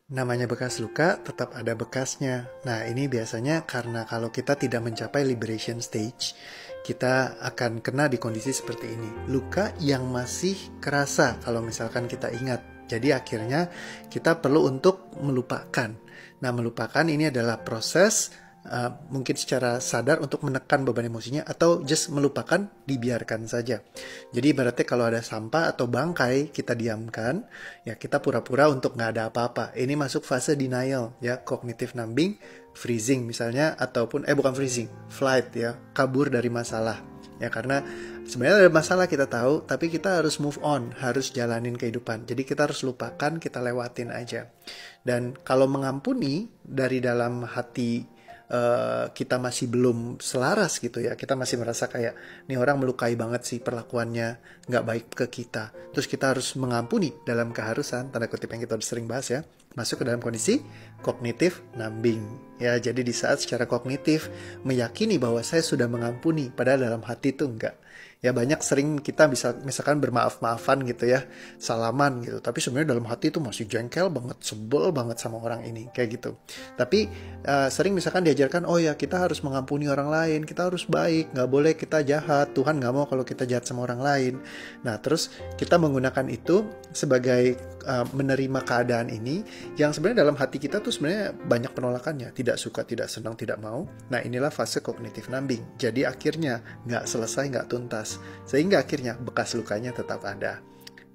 Namanya bekas luka, tetap ada bekasnya. Nah, ini biasanya karena kalau kita tidak mencapai liberation stage, kita akan kena di kondisi seperti ini. Luka yang masih kerasa kalau misalkan kita ingat. Jadi akhirnya kita perlu untuk melupakan. Nah, melupakan ini adalah proses mungkin secara sadar untuk menekan beban emosinya atau just melupakan, dibiarkan saja. Jadi ibaratnya kalau ada sampah atau bangkai kita diamkan, ya kita pura-pura untuk nggak ada apa-apa. Ini masuk fase denial, ya, cognitive numbing, freezing misalnya, ataupun bukan freezing, flight, ya, kabur dari masalah. Ya karena sebenarnya ada masalah kita tahu, tapi kita harus move on, harus jalanin kehidupan. Jadi kita harus lupakan, kita lewatin aja. Dan kalau mengampuni dari dalam hati kita masih belum selaras gitu ya, kita masih merasa kayak nih orang melukai banget sih, perlakuannya nggak baik ke kita, terus kita harus mengampuni dalam keharusan, tanda kutip yang kita udah sering bahas ya, masuk ke dalam kondisi kognitif numbing ya. Jadi di saat secara kognitif meyakini bahwa saya sudah mengampuni, padahal dalam hati itu enggak. Ya banyak sering kita bisa misalkan bermaaf-maafan gitu ya, salaman gitu, tapi sebenarnya dalam hati itu masih jengkel banget, sebel banget sama orang ini, kayak gitu. Tapi sering misalkan diajarkan, oh ya kita harus mengampuni orang lain, kita harus baik, nggak boleh kita jahat, Tuhan nggak mau kalau kita jahat sama orang lain. Nah terus kita menggunakan itu sebagai menerima keadaan ini, yang sebenarnya dalam hati kita tuh sebenarnya banyak penolakannya, tidak suka, tidak senang, tidak mau. Nah inilah fase cognitive numbing. Jadi akhirnya nggak selesai, nggak tuntas, sehingga akhirnya bekas lukanya tetap ada.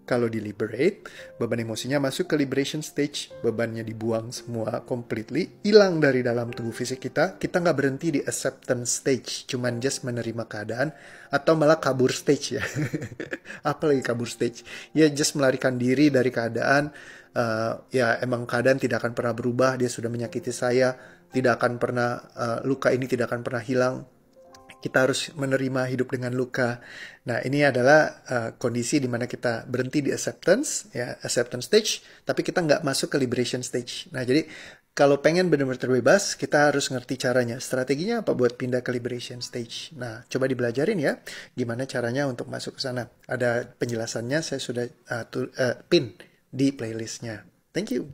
Kalau di liberate, beban emosinya masuk ke liberation stage, bebannya dibuang semua completely, hilang dari dalam tubuh fisik kita nggak berhenti di acceptance stage, cuman just menerima keadaan, atau malah kabur stage ya. Apalagi kabur stage? Ya just melarikan diri dari keadaan, ya emang keadaan tidak akan pernah berubah, dia sudah menyakiti saya, tidak akan pernah, luka ini tidak akan pernah hilang, kita harus menerima hidup dengan luka. Nah, ini adalah kondisi di mana kita berhenti di acceptance, ya, acceptance stage, tapi kita nggak masuk ke liberation stage. Nah, jadi kalau pengen benar-benar terbebas, kita harus ngerti caranya. Strateginya apa buat pindah ke liberation stage? Nah, coba dibelajarin ya, gimana caranya untuk masuk ke sana. Ada penjelasannya, saya sudah pin di playlistnya. Thank you.